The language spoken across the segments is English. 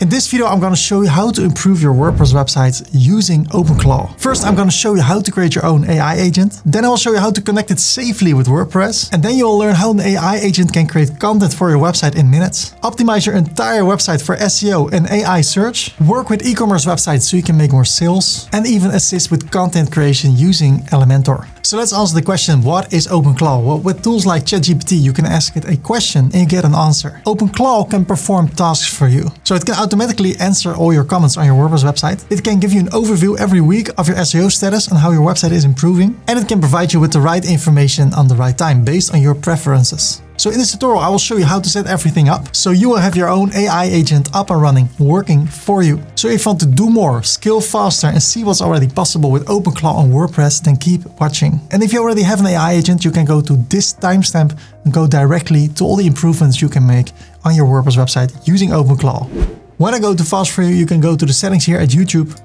In this video, I'm going to show you how to improve your WordPress website using OpenClaw. First, I'm going to show you how to create your own AI agent. Then I will show you how to connect it safely with WordPress. And then you'll learn how an AI agent can create content for your website in minutes. Optimize your entire website for SEO and AI search. Work with e-commerce websites so you can make more sales. And even assist with content creation using Elementor. So let's answer the question, what is OpenClaw? Well, with tools like ChatGPT, you can ask it a question and you get an answer. OpenClaw can perform tasks for you. So it can automatically answer all your comments on your WordPress website. It can give you an overview every week of your SEO status and how your website is improving. And it can provide you with the right information on the right time based on your preferences. So in this tutorial, I will show you how to set everything up so you will have your own AI agent up and running, working for you. So if you want to do more, scale faster and see what's already possible with OpenClaw on WordPress, then keep watching. And if you already have an AI agent, you can go to this timestamp and go directly to all the improvements you can make on your WordPress website using OpenClaw. When I go to fast for you, you can go to the settings here at YouTube,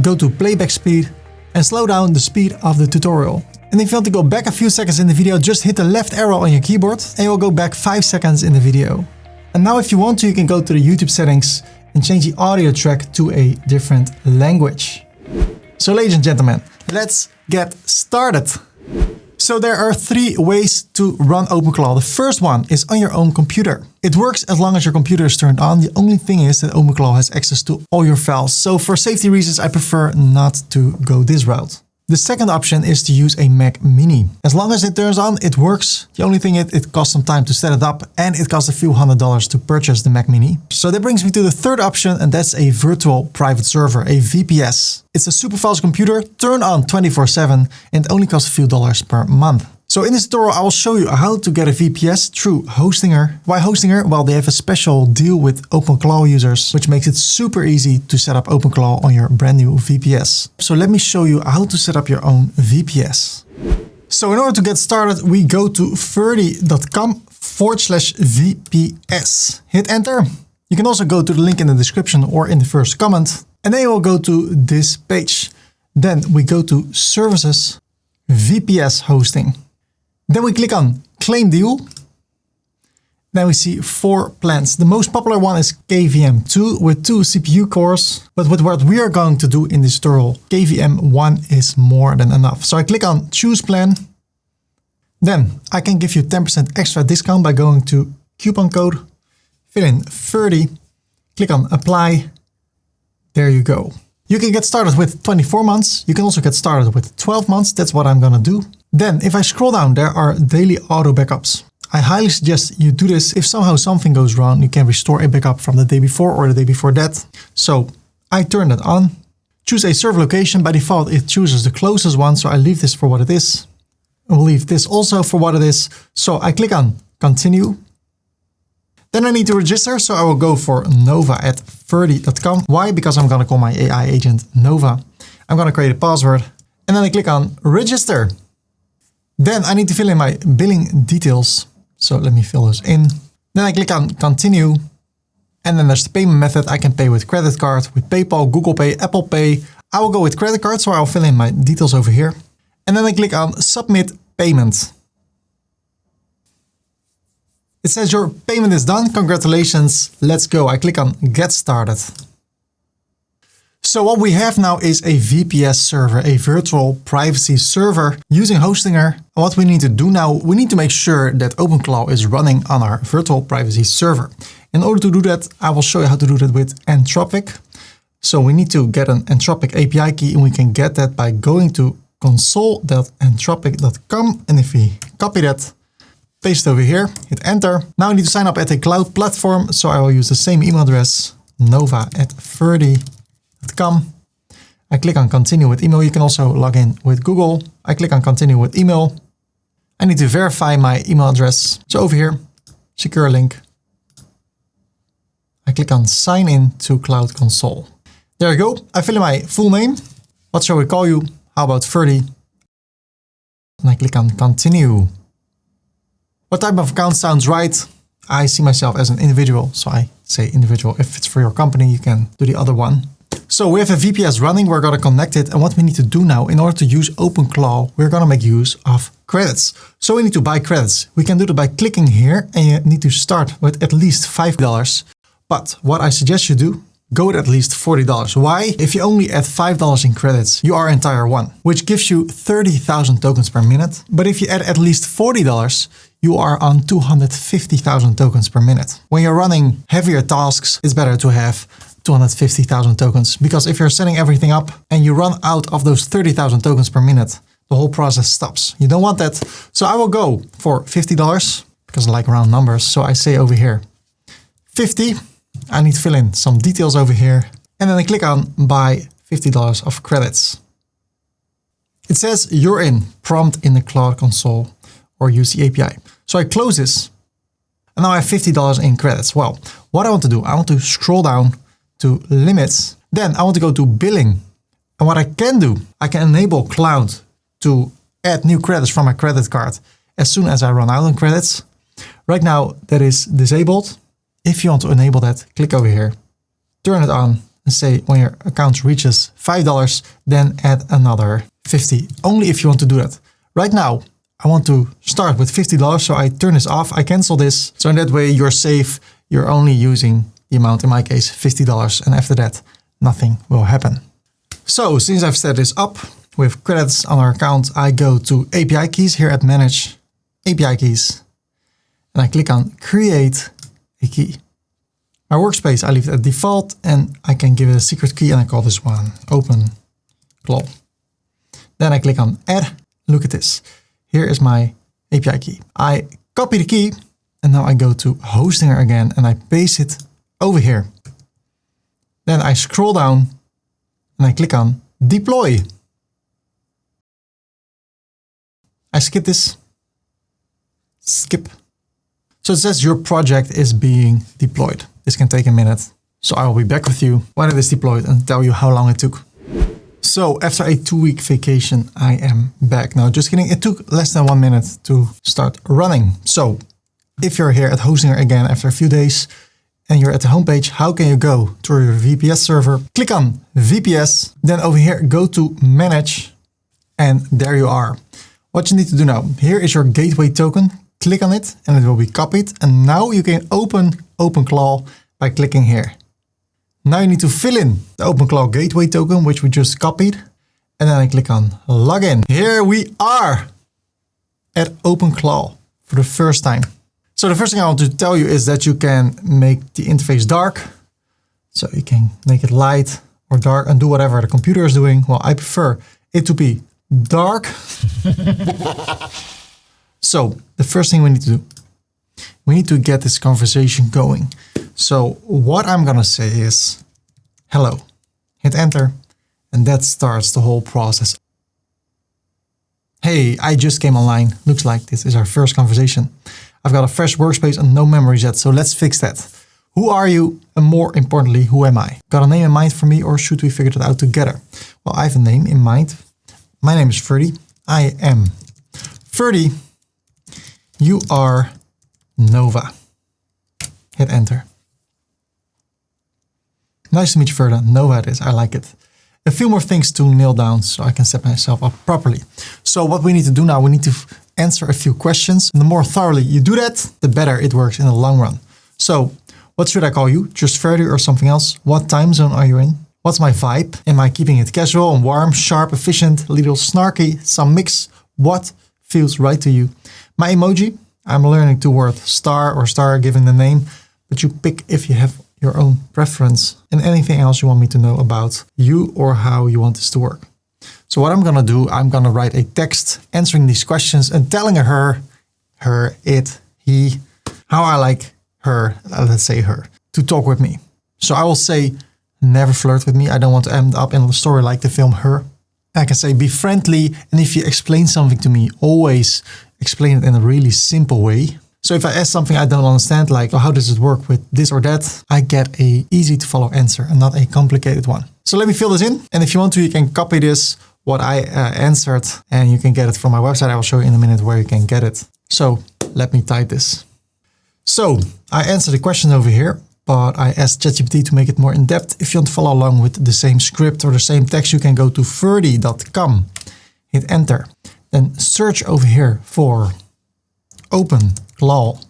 go to playback speed and slow down the speed of the tutorial. And if you want to go back a few seconds in the video, just hit the left arrow on your keyboard and you'll go back 5 seconds in the video. And now if you want to, you can go to the YouTube settings and change the audio track to a different language. So ladies and gentlemen, let's get started. So there are 3 ways to run OpenClaw. The first one is on your own computer. It works as long as your computer is turned on. The only thing is that OpenClaw has access to all your files. So for safety reasons, I prefer not to go this route. The second option is to use a Mac Mini. As long as it turns on, it works. The only thing is it costs some time to set it up and it costs a few $100s to purchase the Mac Mini. So that brings me to the third option, and that's a virtual private server, a VPS. It's a super fast computer, turned on 24/7 and only costs a few dollars per month. So in this tutorial, I will show you how to get a VPS through Hostinger. Why Hostinger? Well, they have a special deal with OpenClaw users, which makes it super easy to set up OpenClaw on your brand new VPS. So let me show you how to set up your own VPS. So in order to get started, we go to ferdy.com/VPS. Hit enter. You can also go to the link in the description or in the first comment, and then you will go to this page. Then we go to Services, VPS Hosting. Then we click on Claim Deal. Then we see 4 plans. The most popular one is KVM2 with 2 CPU cores. But with what we are going to do in this tutorial, KVM1 is more than enough. So I click on Choose Plan. Then I can give you 10% extra discount by going to coupon code, fill in Ferdy, click on Apply. There you go. You can get started with 24 months. You can also get started with 12 months. That's what I'm going to do. Then if I scroll down, there are daily auto backups. I highly suggest you do this. If somehow something goes wrong, you can restore a backup from the day before or the day before that. So I turn that on. Choose a server location. By default, it chooses the closest one. So I leave this for what it is. I will leave this also for what it is. So I click on Continue. Then I need to register, so I will go for nova@ferdy.com. Why? Because I'm going to call my AI agent Nova. I'm going to create a password and then I click on Register. Then I need to fill in my billing details. So let me fill those in. Then I click on Continue. And then there's the payment method. I can pay with credit card, with PayPal, Google Pay, Apple Pay. I will go with credit card, so I'll fill in my details over here. And then I click on Submit Payment. It says your payment is done. Congratulations. Let's go. I click on Get Started. So what we have now is a VPS server, a virtual privacy server using Hostinger. What we need to do now, we need to make sure that OpenClaw is running on our virtual privacy server. In order to do that, I will show you how to do that with Anthropic. So we need to get an Anthropic API key, and we can get that by going to console.anthropic.com. And if we copy that, paste it over here, hit enter. Now I need to sign up at a cloud platform. So I will use the same email address, nova@ferdy.com. I click on continue with email. You can also log in with Google. I click on continue with email. I need to verify my email address. So over here, secure link. I click on sign in to Cloud Console. There you go. I fill in my full name. What shall we call you? How about Ferdy? And I click on continue. What type of account sounds right? I see myself as an individual, so I say individual. If it's for your company, you can do the other one. So we have a VPS running, we're going to connect it. And what we need to do now, in order to use OpenClaw, we're going to make use of credits. So we need to buy credits. We can do that by clicking here, and you need to start with at least $5. But what I suggest you do, go with at least $40. Why? If you only add $5 in credits, you are in tier 1, which gives you 30,000 tokens per minute. But if you add at least $40, you are on 250,000 tokens per minute. When you're running heavier tasks, it's better to have 250,000 tokens, because if you're setting everything up and you run out of those 30,000 tokens per minute, the whole process stops. You don't want that. So I will go for $50 because I like round numbers. So I say over here, 50. I need to fill in some details over here. And then I click on buy $50 of credits. It says you're in, prompt in the Cloud Console or use the API. So I close this and now I have $50 in credits. Well, what I want to do, I want to scroll down to limits. Then I want to go to billing. And what I can do, I can enable Cloud to add new credits from my credit card as soon as I run out on credits. Right now that is disabled. If you want to enable that, click over here, turn it on and say when your account reaches $5, then add another 50. Only if you want to do that. Right now, I want to start with $50, so I turn this off, I cancel this. So in that way you're safe, you're only using the amount, in my case, $50, and after that, nothing will happen. So since I've set this up with credits on our account, I go to API keys here at Manage API keys, and I click on Create a Key. My workspace, I leave it at default, and I can give it a secret key, and I call this one OpenClaw. Then I click on Add. Look at this. Here is my API key. I copy the key, and now I go to Hostinger again, and I paste it over here. Then I scroll down and I click on deploy. I skip this. Skip. So it says your project is being deployed. This can take a minute. So I will be back with you when it is deployed and tell you how long it took. So after a 2-week vacation, I am back. Now, just kidding. It took less than 1 minute to start running. So if you're here at Hostinger again after a few days, and you're at the homepage, how can you go to your VPS server? Click on VPS, then over here, go to Manage, and there you are. What you need to do now, here is your gateway token. Click on it, and it will be copied. And now you can open OpenClaw by clicking here. Now you need to fill in the OpenClaw gateway token, which we just copied. And then I click on Login. Here we are at OpenClaw for the first time. So the first thing I want to tell you is that you can make the interface dark. So you can make it light or dark and do whatever the computer is doing. Well, I prefer it to be dark. So the first thing we need to do, we need to get this conversation going. So what I'm going to say is, hello, hit enter, and that starts the whole process. Hey, I just came online. Looks like this is our first conversation. I've got a fresh workspace and no memories yet, so let's fix that. Who are you? And more importantly, who am I? Got a name in mind for me, or should we figure it out together? Well, I have a name in mind. My name is Ferdy. I am Ferdy. You are Nova. Hit enter. Nice to meet you, Ferdy. Nova it is. I like it. A few more things to nail down so I can set myself up properly. So what we need to do now, we need to answer a few questions. And the more thoroughly you do that, the better it works in the long run. So what should I call you? Just Ferdy or something else? What time zone are you in? What's my vibe? Am I keeping it casual and warm, sharp, efficient, a little snarky, some mix? What feels right to you? My emoji, I'm learning to word star or star given the name, but you pick if you have your own preference and anything else you want me to know about you or how you want this to work. So what I'm going to do, I'm going to write a text answering these questions and telling her, it, he, how I like her, let's say her, to talk with me. So I will say, never flirt with me. I don't want to end up in a story like the film Her. I can say, be friendly. And if you explain something to me, always explain it in a really simple way. So if I ask something I don't understand, like, oh, how does it work with this or that? I get a easy to follow answer and not a complicated one. So let me fill this in. And if you want to, you can copy this, what I answered, and you can get it from my website. I will show you in a minute where you can get it. So let me type this. So I answered the question over here, but I asked ChatGPT to make it more in depth. If you want to follow along with the same script or the same text, you can go to ferdy.com, hit enter, then search over here for OpenClaw.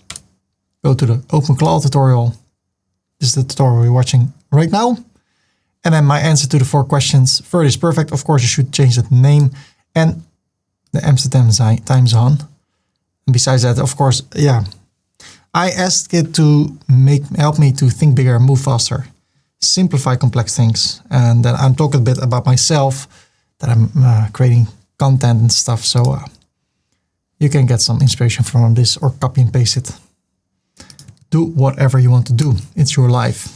Go to the OpenClaw tutorial, This is the tutorial we're watching right now. And then my answer to the 4 questions. Ferdy is perfect. Of course, you should change that name and the Amsterdam time zone. And besides that, of course, yeah, I asked it to help me to think bigger, move faster, simplify complex things. And then I'm talking a bit about myself, that I'm creating content and stuff. So you can get some inspiration from this or copy and paste it. Do whatever you want to do. It's your life.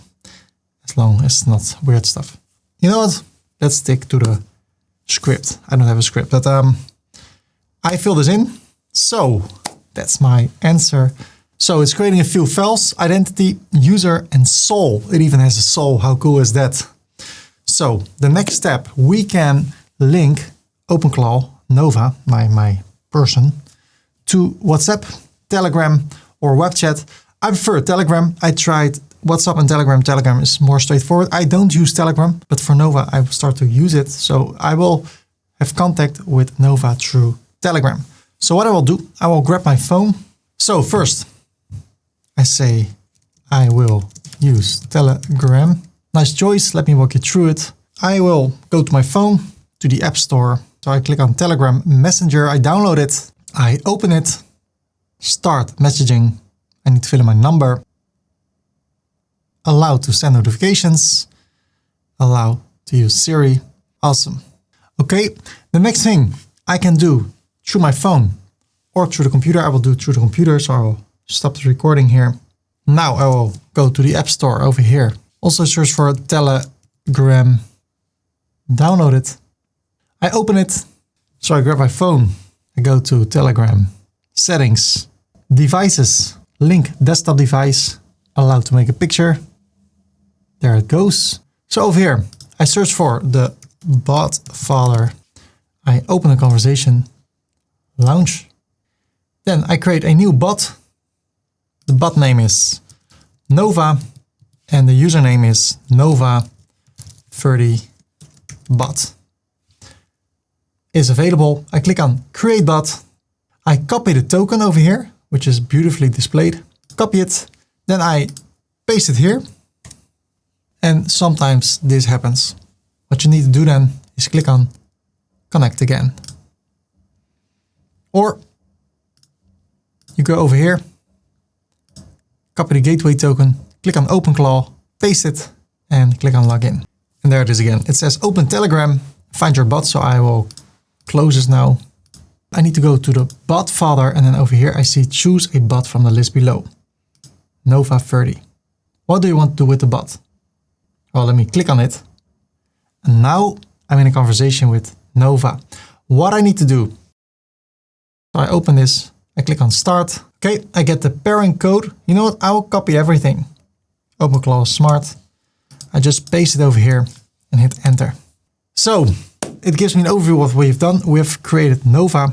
As long as it's not weird stuff. You know what? Let's stick to the script. I don't have a script, but I fill this in. So that's my answer. So it's creating a few files, identity, user, and soul. It even has a soul. How cool is that? So the next step, we can link OpenClaw, Nova, my person, to WhatsApp, Telegram, or web chat. I prefer Telegram. I tried WhatsApp and Telegram. Telegram is more straightforward. I don't use Telegram, but for Nova, I will start to use it. So I will have contact with Nova through Telegram. So what I will do, I will grab my phone. So first, I say I will use Telegram. Nice choice. Let me walk you through it. I will go to my phone, to the App Store. So I click on Telegram Messenger. I download it. I open it. Start messaging. I need to fill in my number. Allow to send notifications. Allow to use Siri. Awesome. Okay, the next thing I can do through my phone or through the computer. I will do it through the computer, so I will stop the recording here. Now I will go to the App Store over here. Also search for Telegram. Download it. I open it. So I grab my phone. I go to Telegram. Settings. Devices. Link desktop device. Allow to make a picture. There it goes. So over here, I search for the bot folder. I open a conversation. Launch. Then I create a new bot. The bot name is Nova and the username is Nova Ferdy bot. Is available. I click on create bot. I copy the token over here, which is beautifully displayed. Copy it. Then I paste it here. And sometimes this happens. What you need to do then is click on connect again. Or you go over here, copy the gateway token, click on OpenClaw, paste it, and click on login. And there it is again. It says open Telegram, find your bot. So I will close this now. I need to go to the bot folder, and then over here I see choose a bot from the list below. Nova Ferdy. What do you want to do with the bot? Well, let me click on it. And now I'm in a conversation with Nova. What I need to do. So I open this, I click on start. Okay, I get the pairing code. You know what? I will copy everything. OpenClaw is smart. I just paste it over here and hit enter. So it gives me an overview of what we've done. We've created Nova.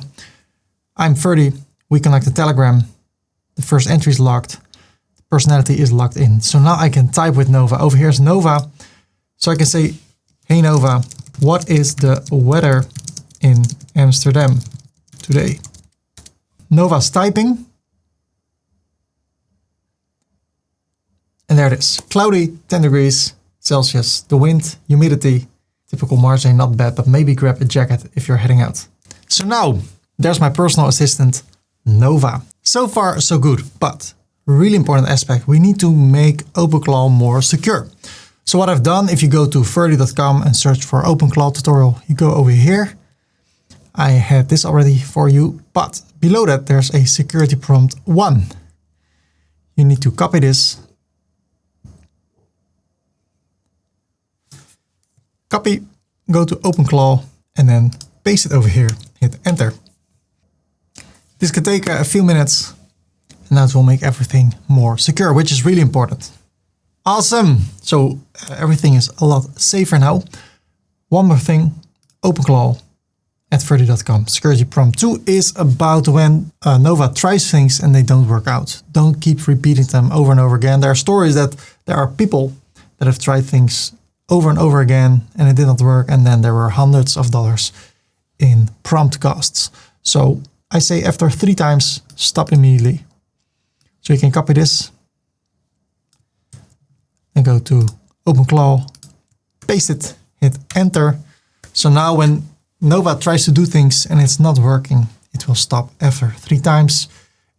I'm Ferdy. We connected Telegram. The first entry is locked. The personality is locked in. So now I can type with Nova. Over here is Nova. So I can say, hey Nova, what is the weather in Amsterdam today? Nova's typing. And there it is. Cloudy, 10 degrees Celsius. The wind, humidity, typical March day, not bad, but maybe grab a jacket if you're heading out. So now there's my personal assistant, Nova. So far, so good. But really important aspect, we need to make OpenClaw more secure. So what I've done, if you go to ferdy.com and search for OpenClaw tutorial, you go over here. I had this already for you, but below that there's a security prompt 1. You need to copy this. Copy, go to OpenClaw, and then paste it over here. Hit enter. This can take a few minutes, and that will make everything more secure, which is really important. Awesome. So everything is a lot safer now. One more thing, OpenClaw at ferdy.com. Security prompt 2 is about when Nova tries things and they don't work out. Don't keep repeating them over and over again. There are stories that there are people that have tried things over and over again and it did not work, and then there were hundreds of dollars in prompt costs. So I say after 3 times, stop immediately. So you can copy this. I go to OpenClaw, paste it, hit enter. So now when Nova tries to do things and it's not working, it will stop after 3 times.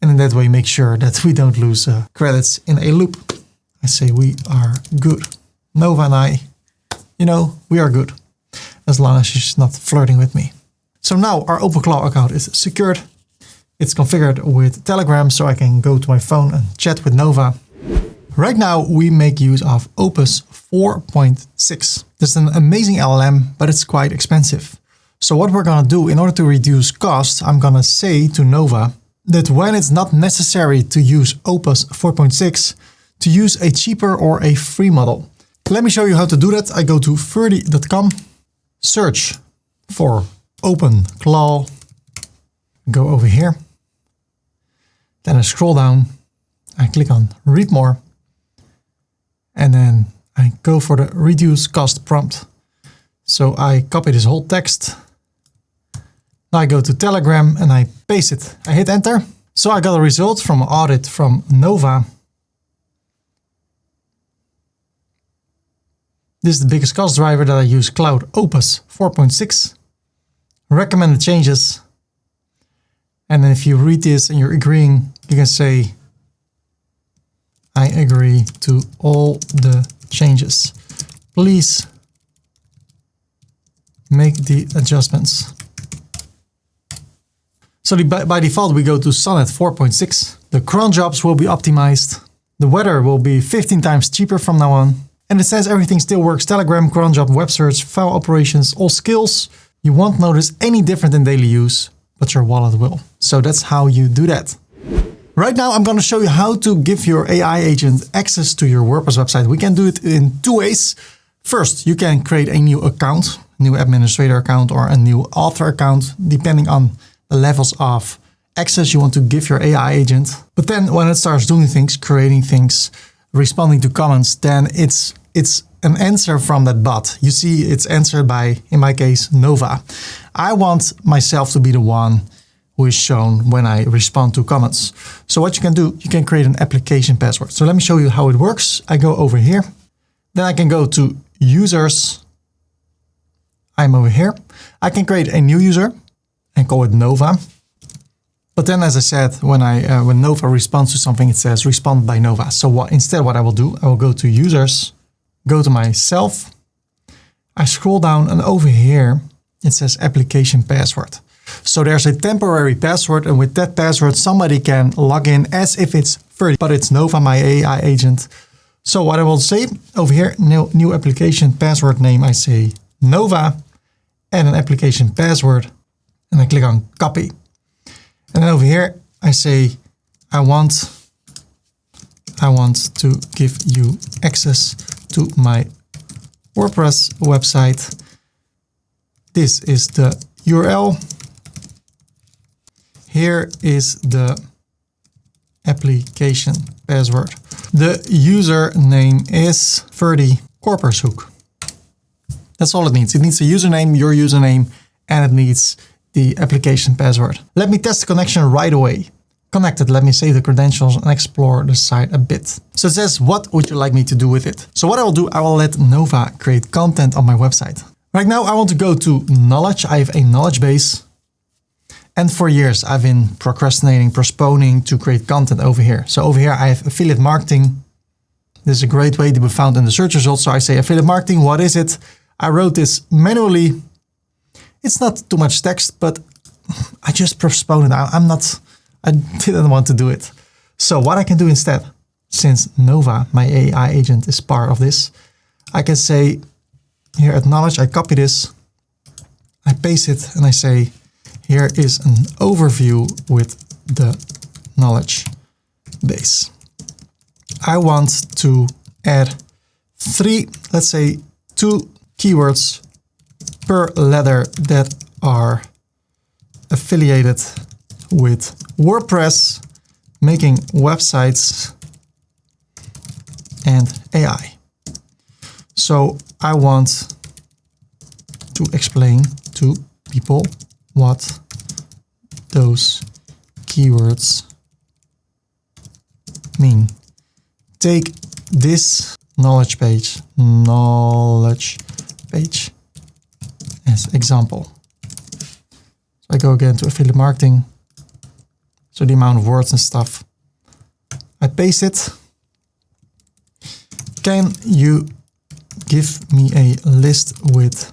And in that way, make sure that we don't lose credits in a loop. I say we are good. Nova and I, we are good. As long as she's not flirting with me. So now our OpenClaw account is secured. It's configured with Telegram, so I can go to my phone and chat with Nova. Right now, we make use of Opus 4.6. This is an amazing LLM, but it's quite expensive. So what we're going to do in order to reduce costs, I'm going to say to Nova that when it's not necessary to use Opus 4.6, to use a cheaper or a free model. Let me show you how to do that. I go to ferdy.com, search for OpenClaw, go over here. Then I scroll down, I click on read more, and then I go for the reduce cost prompt. So I copy this whole text. Now I go to Telegram and I paste it. I hit enter. So I got a result from an audit from Nova. This is the biggest cost driver that I use, Cloud Opus 4.6. Recommended changes. And then if you read this and you're agreeing, you can say, I agree to all the changes. Please make the adjustments. So by default, we go to Sonnet 4.6. The cron jobs will be optimized. The weather will be 15 times cheaper from now on. And it says everything still works. Telegram, cron job, web search, file operations, all skills. You won't notice any different in daily use, but your wallet will. So that's how you do that. Right now, I'm going to show you how to give your AI agent access to your WordPress website. We can do it in 2 ways. First, you can create a new account, new administrator account or a new author account, depending on the levels of access you want to give your AI agent. But then when it starts doing things, creating things, responding to comments, then it's an answer from that bot. You see, it's answered by, in my case, Nova. I want myself to be the one who is shown when I respond to comments. So what you can do, you can create an application password. So let me show you how it works. I go over here. Then I can go to users. I'm over here. I can create a new user and call it Nova. But then, as I said, when Nova responds to something, it says respond by Nova. So instead what I will do, I will go to users, go to myself. I scroll down and over here, it says application password. So there's a temporary password, and with that password, somebody can log in as if it's Ferdy, but it's Nova, my AI agent. So what I will say over here, new application password name, I say Nova and an application password, and I click on copy. And then over here, I say, I want to give you access to my WordPress website. This is the URL. Here is the application password. The username is Ferdy Korpershoek. That's all it needs. It needs a username, your username, and it needs the application password. Let me test the connection right away. Connected, let me save the credentials and explore the site a bit. So it says, what would you like me to do with it? So what I will do, I will let Nova create content on my website. Right now, I want to go to knowledge. I have a knowledge base. And for years, I've been procrastinating, postponing to create content over here. So over here, I have affiliate marketing. This is a great way to be found in the search results. So I say affiliate marketing, what is it? I wrote this manually. It's not too much text, but I just postponed it. I didn't want to do it. So what I can do instead, since Nova, my AI agent, is part of this, I can say here at knowledge, I copy this, I paste it, and I say, here is an overview with the knowledge base. I want to add 3, let's say 2 keywords per letter that are affiliated with WordPress, making websites, and AI. So I want to explain to people what those keywords mean. Take this knowledge page as example. So I go again to affiliate marketing. So the amount of words and stuff. I paste it. Can you give me a list with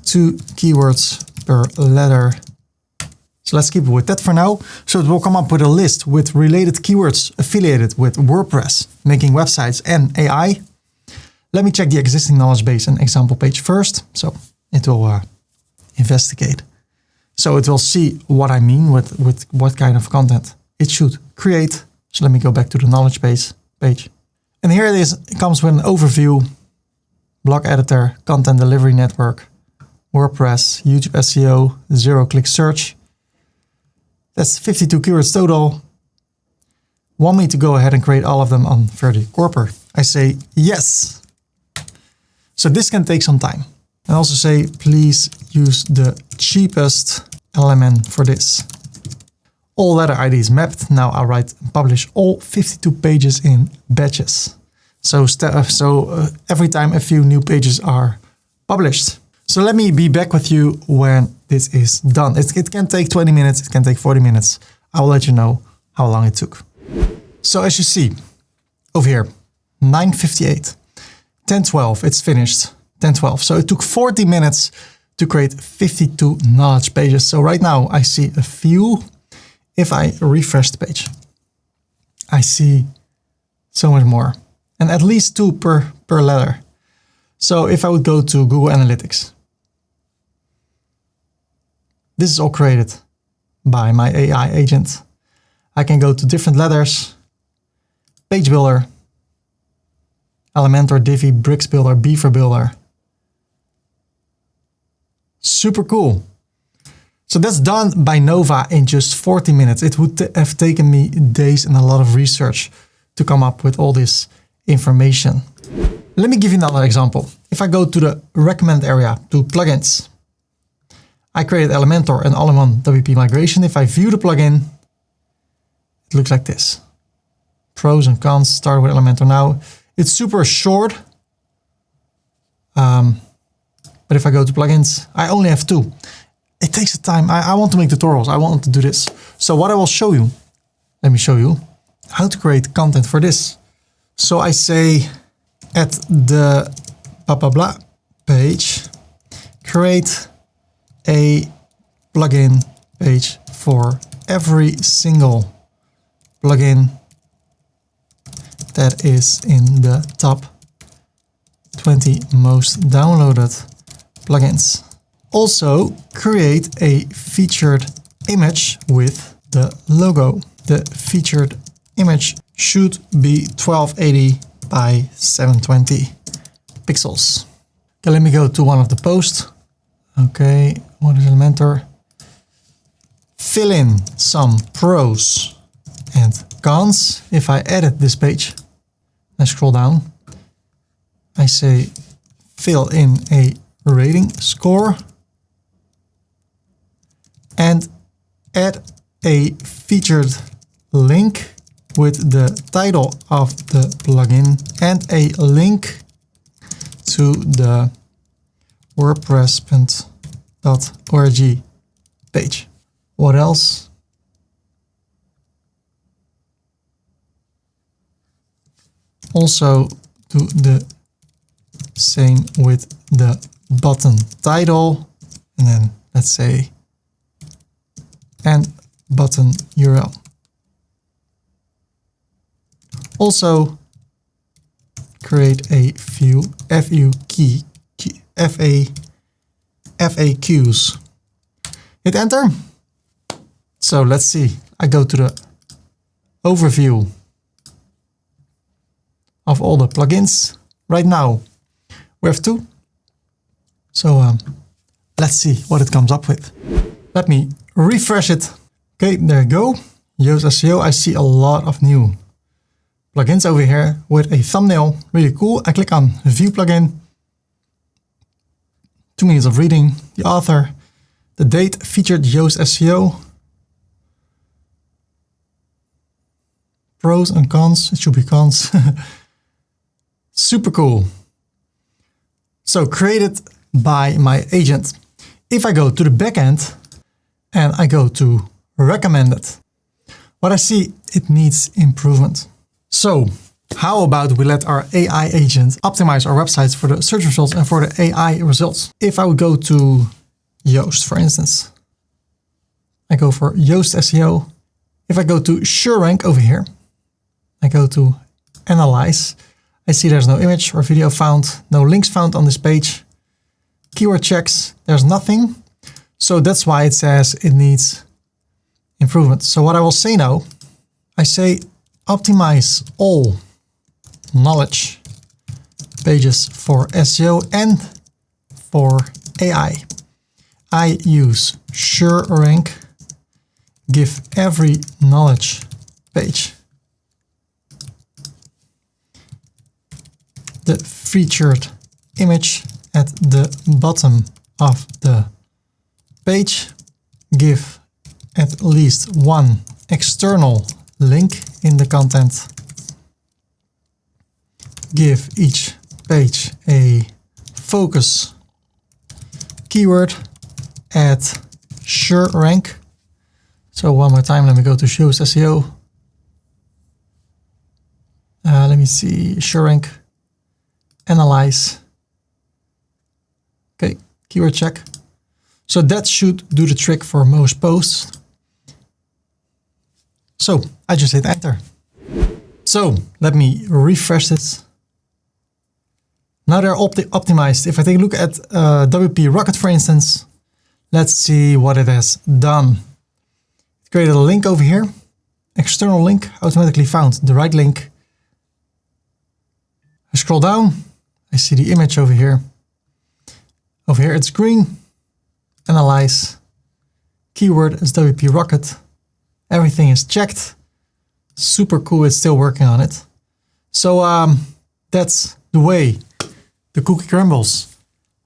2 keywords per letter? So let's keep it with that for now. So it will come up with a list with related keywords affiliated with WordPress, making websites and AI. Let me check the existing knowledge base and example page first. So it will investigate. So it will see what I mean with what kind of content it should create. So let me go back to the knowledge base page. And here it is. It comes with an overview, blog editor, content delivery network, WordPress, YouTube SEO, 0-click search. That's 52 keywords total. Want me to go ahead and create all of them on Ferdy Korper? I say yes. So this can take some time. And also say, please use the cheapest element for this. All letter IDs mapped. Now I'll write and publish all 52 pages in batches. So every time a few new pages are published. So let me be back with you when this is done. It can take 20 minutes, it can take 40 minutes. I will let you know how long it took. So as you see over here, 9:58, 10:12, it's finished, 10:12. So it took 40 minutes to create 52 knowledge pages. So right now I see a few. If I refresh the page, I see so much more, and at least 2 per letter. So if I would go to Google Analytics, this is all created by my AI agent. I can go to different letters, Page Builder, Elementor, Divi, Bricks Builder, Beaver Builder. Super cool. So that's done by Nova in just 40 minutes. It would have taken me days and a lot of research to come up with all this information. Let me give you another example. If I go to the recommend area to plugins, I created Elementor and all-in-one WP migration. If I view the plugin, it looks like this. Pros and cons, start with Elementor now. It's super short. But if I go to plugins, I only have 2. It takes the time. I want to make tutorials. I want to do this. So what I will show you, let me show you how to create content for this. So I say at the blah, blah, blah page, create a plugin page for every single plugin that is in the top 20 most downloaded plugins. Also create a featured image with the logo. The featured image should be 1280 by 720 pixels. Okay, let me go to one of the posts. Okay, what is Elementor? Fill in some pros and cons. If I edit this page, I scroll down, I say fill in a rating score and add a featured link with the title of the plugin and a link to the WordPress.org page. What else? Also do the same with the button title, and then let's say and button URL. Also create a few FAQs. Hit enter. So let's see. I go to the overview of all the plugins. Right now we have 2. So let's see what it comes up with. Let me refresh it. Okay, there you go. Yoast SEO. I see a lot of new plugins over here with a thumbnail. Really cool. I click on view plugin. 2 minutes of reading. The author, the date, featured Yoast SEO. Pros and cons. It should be cons. Super cool. So created by my agent. If I go to the backend and I go to recommended, what I see, it needs improvement. So how about we let our AI agent optimize our websites for the search results and for the AI results? If I would go to Yoast, for instance, I go for Yoast SEO. If I go to SureRank over here, I go to Analyze. I see there's no image or video found, no links found on this page. Keyword checks, there's nothing. So that's why it says it needs improvement. So what I will say now, I say optimize all knowledge pages for SEO and for AI. I use SureRank, give every knowledge page the featured image at the bottom of the page, give at least one external link in the content, give each page a focus keyword, add SureRank. So one more time, let me go to Yoast SEO. Let me see, SureRank, Analyze. Okay, keyword check. So that should do the trick for most posts. So I just hit enter. So let me refresh this. Now they're optimized. If I take a look at WP Rocket, for instance, let's see what it has done. It created a link over here. External link, automatically found the right link. I scroll down. I see the image over here. Over here it's green. Analyze. Keyword is WP Rocket. Everything is checked. Super cool, it's still working on it. So that's the way the cookie crumbles.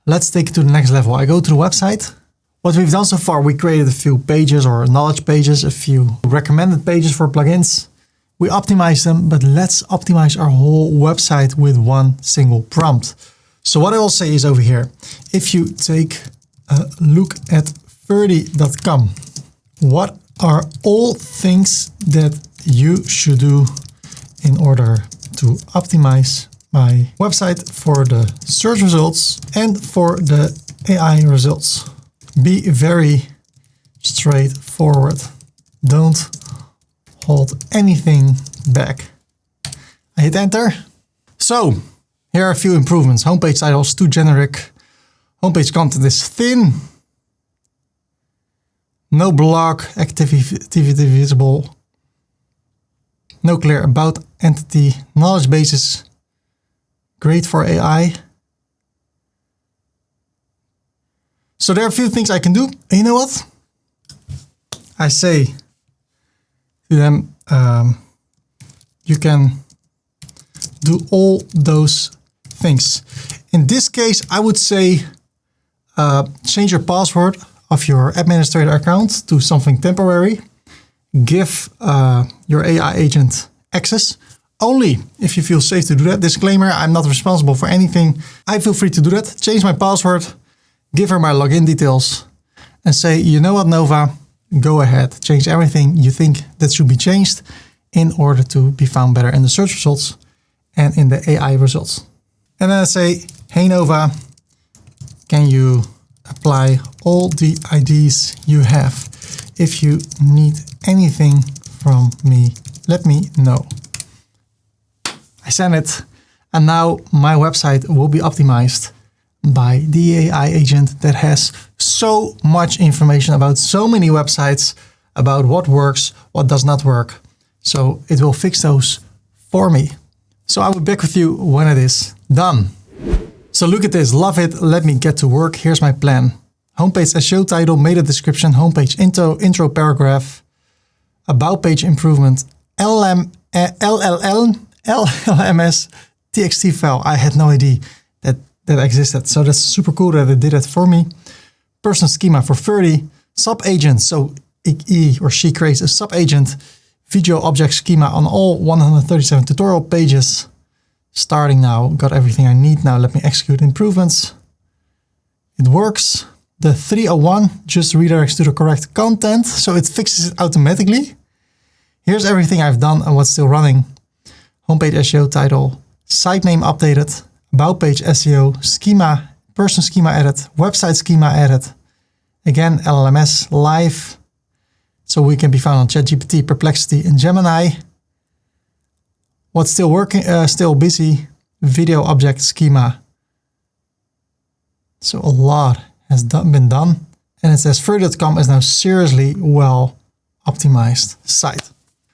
Let's take it to the next level. I go to the website. What we've done so far, we created a few pages or knowledge pages, a few recommended pages for plugins. We optimize them, but let's optimize our whole website with one single prompt. So what I will say is over here, if you take a look at Ferdy.com, what are all things that you should do in order to optimize my website for the search results and for the AI results? Be very straightforward. Don't hold anything back. I hit enter. So here are a few improvements. Homepage titles too generic. Homepage content is thin. No blog activity visible. No clear about entity. Knowledge bases great for AI. So there are a few things I can do. And you know what? I say to them, you can do all those things. In this case, I would say change your password of your administrator account to something temporary. Give your AI agent access only if you feel safe to do that. Disclaimer, I'm not responsible for anything. I feel free to do that. Change my password, give her my login details and say, you know what, Nova, go ahead, change everything you think that should be changed in order to be found better in the search results and in the AI results. And then I say, hey Nova, can you apply all the IDs you have? If you need anything from me, let me know. I send it, and now my website will be optimized by the AI agent that has so much information about so many websites, about what works, what does not work. So it will fix those for me. So I will be back with you when it is done. So look at this, love it. Let me get to work. Here's my plan. Homepage SEO title, meta description, homepage intro paragraph, about page improvement, LLMS TXT file. I had no idea that existed. So that's super cool that it did it for me. Person schema for Ferdy, sub agent. So he or she creates a sub agent, video object schema on all 137 tutorial pages. starting now, got everything I need. Now let me execute improvements. It works. The 301 just redirects to the correct content, so it fixes it automatically. Here's everything I've done and what's still running. Homepage SEO title, site name updated, about page SEO, schema, person schema edit, website schema edit. Again, LLMS live. So we can be found on ChatGPT, Perplexity, and Gemini. What's still working, still busy, video object schema. So a lot has been done. And it says Ferdy.com is now seriously well optimized site.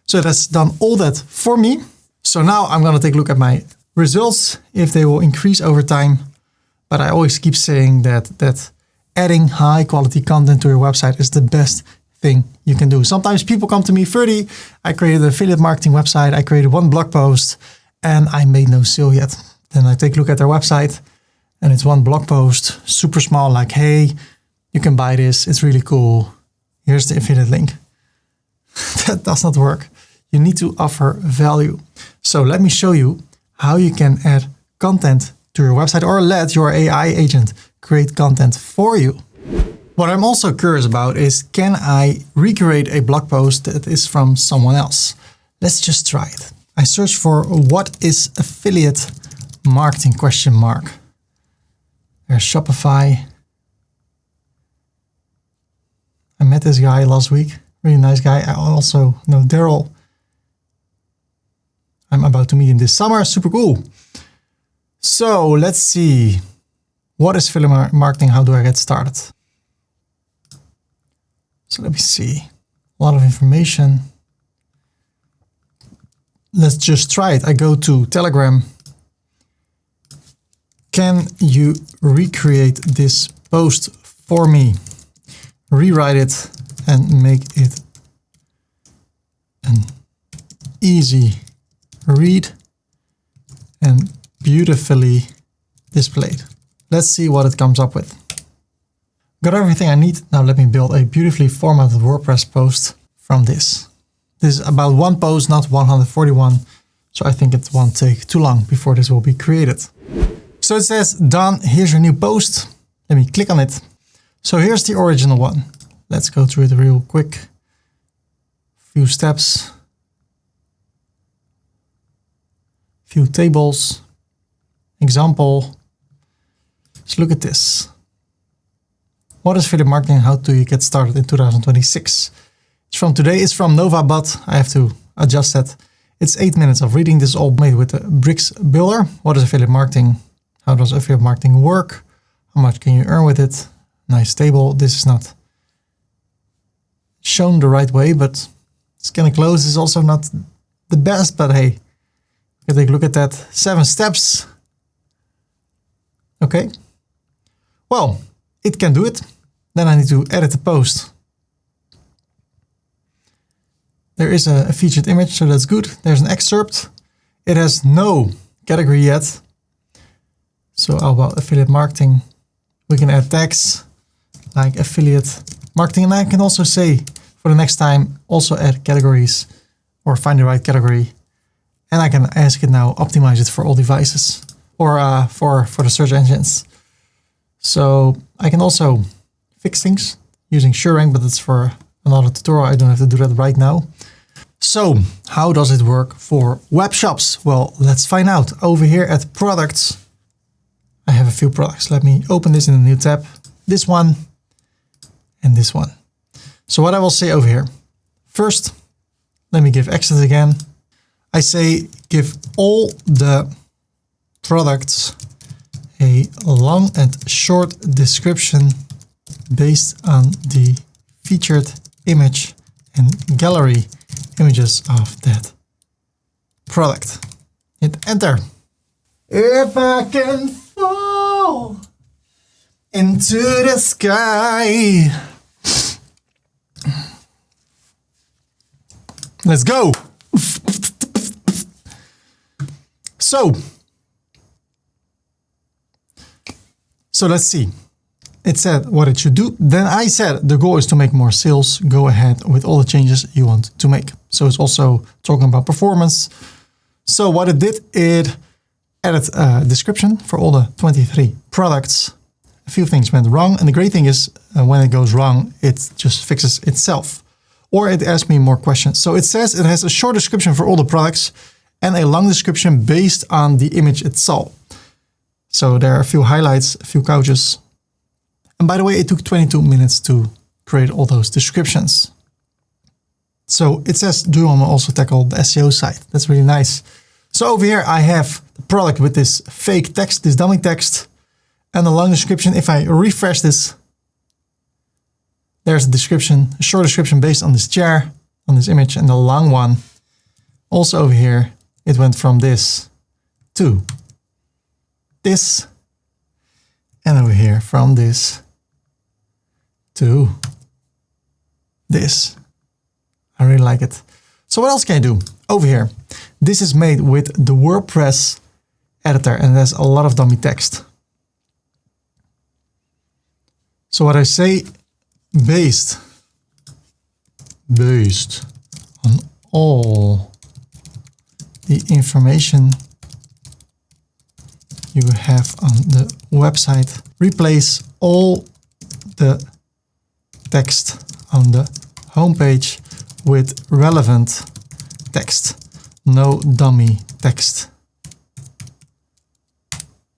So that's done all that for me. So now I'm going to take a look at my results, if they will increase over time. But I always keep saying that adding high quality content to your website is the best thing you can do. Sometimes people come to me, Ferdy, I created an affiliate marketing website, I created one blog post and I made no sale yet. Then I take a look at their website and it's one blog post, super small, like, hey, you can buy this, it's really cool. Here's the affiliate link. That does not work. You need to offer value. So let me show you how you can add content to your website or let your AI agent create content for you. What I'm also curious about is, can I recreate a blog post that is from someone else? Let's just try it. I search for what is affiliate marketing ? There's Shopify. I met this guy last week, really nice guy. I also know Daryl. I'm about to meet him this summer, super cool. So let's see, what is affiliate marketing? How do I get started? So let me see, a lot of information. Let's just try it. I go to Telegram. Can you recreate this post for me? Rewrite it and make it an easy read and beautifully displayed. Let's see what it comes up with. Got everything I need. Now let me build a beautifully formatted WordPress post from this. This is about one post, not 141. So I think it won't take too long before this will be created. So it says done. Here's your new post. Let me click on it. So here's the original one. Let's go through it real quick. Few steps. Few tables. Example. Let's look at this. What is affiliate marketing? How do you get started in 2026? It's from today. It's from Nova, but I have to adjust that. It's 8 minutes of reading. This is all made with the Bricks Builder. What is affiliate marketing? How does affiliate marketing work? How much can you earn with it? Nice table. This is not shown the right way, but it's kind of close. It's also not the best, but hey, you can take a look at that. 7 steps. Okay. Well, it can do it. Then I need to edit the post. There is a featured image, so that's good. There's an excerpt. It has no category yet. So how about affiliate marketing? We can add tags like affiliate marketing. And I can also say for the next time, also add categories or find the right category. And I can ask it now, optimize it for all devices or for the search engines. So I can also fix things using SureRank, but it's for another tutorial. I don't have to do that right now. So how does it work for web shops? Well, let's find out. Over here at products, I have a few products. Let me open this in a new tab. This one and this one. So what I will say over here. First, let me give access again. I say give all the products a long and short description based on the featured image and gallery images of that product. Hit enter. If I can fall into the sky. Let's go. So let's see. It said what it should do. Then I said the goal is to make more sales. Go ahead with all the changes you want to make. So it's also talking about performance. So what it did, it added a description for all the 23 products. A few things went wrong. And the great thing is when it goes wrong, it just fixes itself. Or it asks me more questions. So it says it has a short description for all the products and a long description based on the image it saw. So there are a few highlights, a few couches. And by the way, it took 22 minutes to create all those descriptions. So it says, do you want to also tackle the SEO side? That's really nice. So over here, I have the product with this fake text, this dummy text, and a long description. If I refresh this, there's a description, a short description based on this chair, on this image, and the long one. Also over here, it went from this to this, and over here from this to this. I really like it. So what else can I do? Over here, this is made with the WordPress editor and there's a lot of dummy text. So what I say, based on all the information you have on the website, replace all the text on the homepage with relevant text, no dummy text.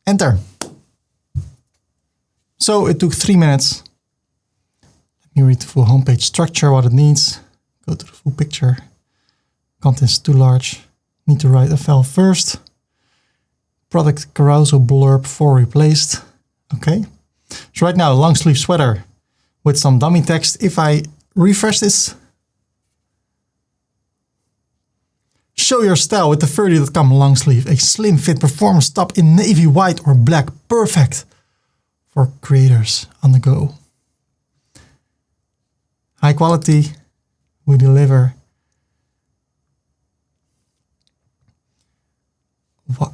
Enter. So it took 3 minutes. Let me read the full homepage structure, what it needs. Go to the full picture. Content is too large. Need to write a file first. Product carousel blurb 4 replaced. Okay. So right now, long sleeve sweater with some dummy text. If I refresh this, show your style with the Ferdy.com long sleeve, a slim fit performance top in navy white or black, perfect for creators on the go. High quality, we deliver.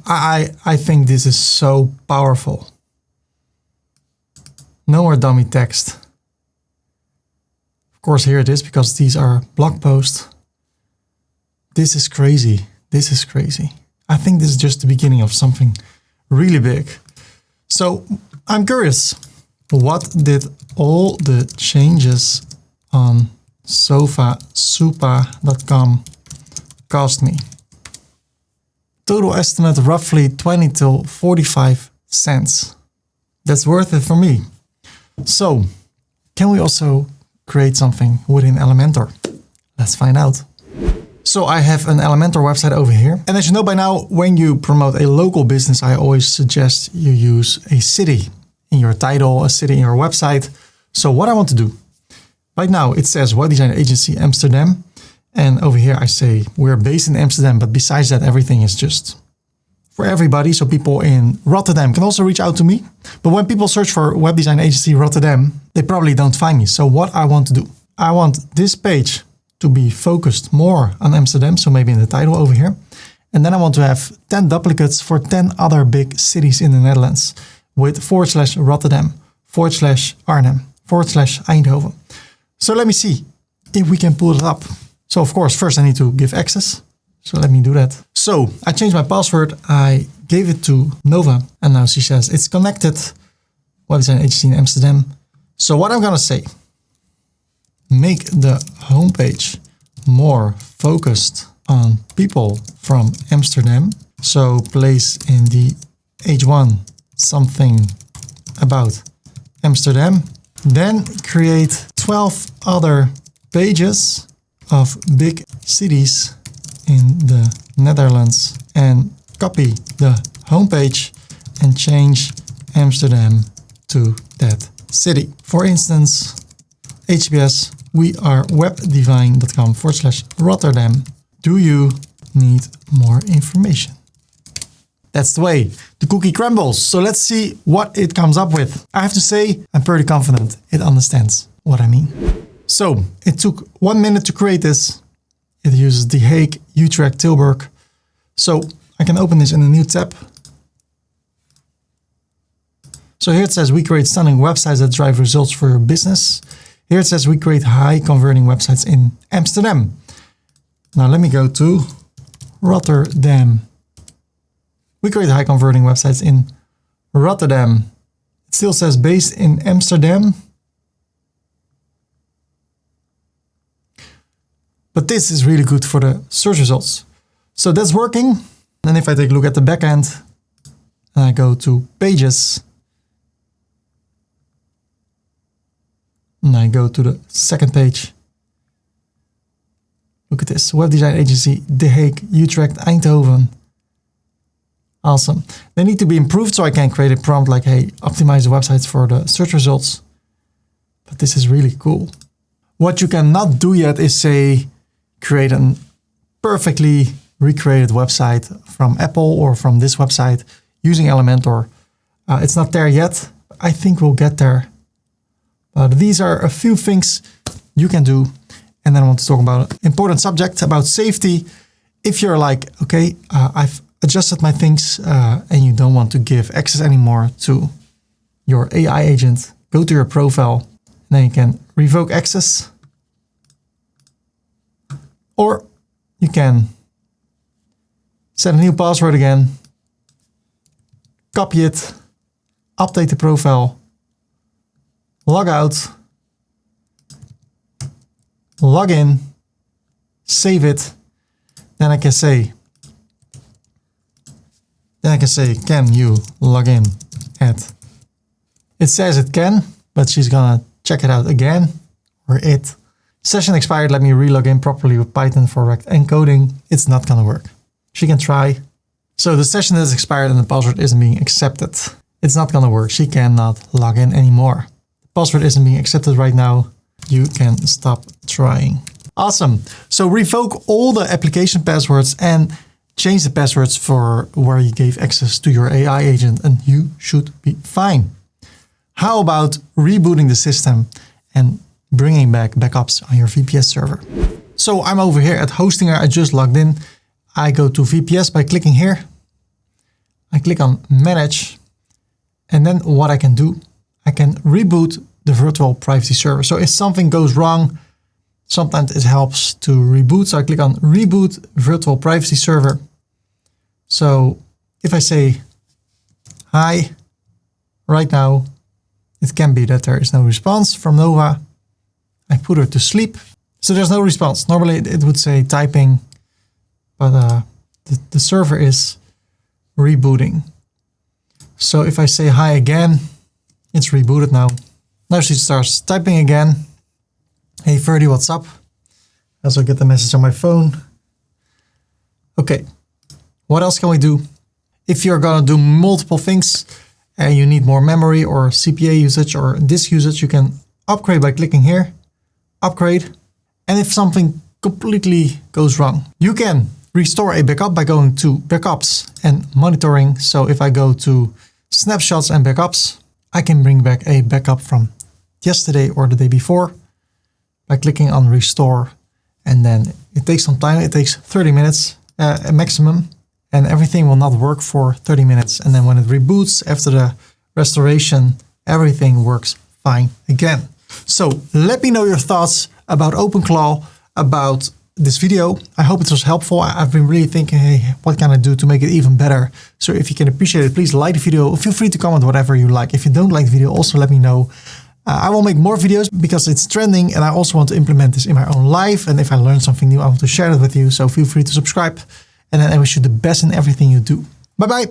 I think this is so powerful. No more dummy text. Of course, here it is because these are blog posts. This is crazy. This is crazy. I think this is just the beginning of something really big. So I'm curious, what did all the changes on supa.com cost me? Total estimate roughly 20 to 45 cents. That's worth it for me. So can we also create something within Elementor? Let's find out. So I have an Elementor website over here. And as you know by now, when you promote a local business, I always suggest you use a city in your title, a city in your website. So what I want to do, right now it says Web Design Agency Amsterdam. And over here I say we're based in Amsterdam, but besides that, everything is just for everybody. So people in Rotterdam can also reach out to me. But when people search for Web Design Agency Rotterdam, they probably don't find me. So what I want to do, I want this page to be focused more on Amsterdam, so maybe in the title over here. And then I want to have 10 duplicates for 10 other big cities in the Netherlands with /Rotterdam, /Arnhem, /Eindhoven. So let me see if we can pull it up. So of course, first I need to give access. So let me do that. So I changed my password. I gave it to Nova and now she says it's connected. Web Design Agency in Amsterdam. So what I'm gonna say, make the homepage more focused on people from Amsterdam. So place in the H1 something about Amsterdam. Then create 12 other pages of big cities in the Netherlands and copy the homepage and change Amsterdam to that city. For instance, HBS, we are webdesign.com /Rotterdam. Do you need more information? That's the way the cookie crumbles. So let's see what it comes up with. I have to say, I'm pretty confident it understands what I mean. So it took 1 minute to create this. It uses The Hague, Utrecht, Tilburg. So I can open this in a new tab. So here it says we create stunning websites that drive results for your business. Here it says we create high converting websites in Amsterdam. Now let me go to Rotterdam. We create high converting websites in Rotterdam. It still says based in Amsterdam. But this is really good for the search results. So that's working. And if I take a look at the backend and I go to pages, and I go to the second page, look at this, web design agency, The Hague, Utrecht, Eindhoven. Awesome. They need to be improved, so I can create a prompt like, hey, optimize the websites for the search results. But this is really cool. What you cannot do yet is say, create a perfectly recreated website from Apple or from this website using Elementor. It's not there yet. I think we'll get there. But these are a few things you can do. And then I want to talk about an important subject about safety. If you're like, okay, I've adjusted my things and you don't want to give access anymore to your AI agent, go to your profile and then you can revoke access. Or you can set a new password again, copy it, update the profile, log out, log in, save it. Then I can say, can you log in at? It says it can, but she's gonna check it out again, or it. Session expired, let me relog in properly with Python for rect encoding. It's not gonna work. She can try. So the session has expired and the password isn't being accepted. It's not gonna work. She cannot log in anymore. The password isn't being accepted right now. You can stop trying. Awesome. So revoke all the application passwords and change the passwords for where you gave access to your AI agent and you should be fine. How about rebooting the system and bringing back backups on your VPS server? So I'm over here at Hostinger. I just logged in. I go to VPS by clicking here. I click on Manage. And then what I can do, I can reboot the virtual privacy server. So if something goes wrong, sometimes it helps to reboot. So I click on Reboot Virtual Privacy Server. So if I say hi right now, it can be that there is no response from Nova. I put her to sleep. So there's no response. Normally it would say typing, but the server is rebooting. So if I say hi again, it's rebooted now. Now she starts typing again. Hey Ferdy, what's up? I also get the message on my phone. Okay, what else can we do? If you're gonna do multiple things and you need more memory or CPA usage or disk usage, you can upgrade by clicking here, upgrade. And if something completely goes wrong, you can restore a backup by going to backups and monitoring. So if I go to snapshots and backups, I can bring back a backup from yesterday or the day before by clicking on restore. And then it takes some time. It takes 30 minutes maximum, and everything will not work for 30 minutes. And then when it reboots after the restoration, everything works fine again. So let me know your thoughts about OpenClaw, about this video. I hope it was helpful. I've been really thinking, hey, what can I do to make it even better? So if you can appreciate it, please like the video. Feel free to comment whatever you like. If you don't like the video, also let me know. I will make more videos because it's trending and I also want to implement this in my own life. And if I learn something new, I want to share it with you. So feel free to subscribe. And then I wish you the best in everything you do. Bye-bye.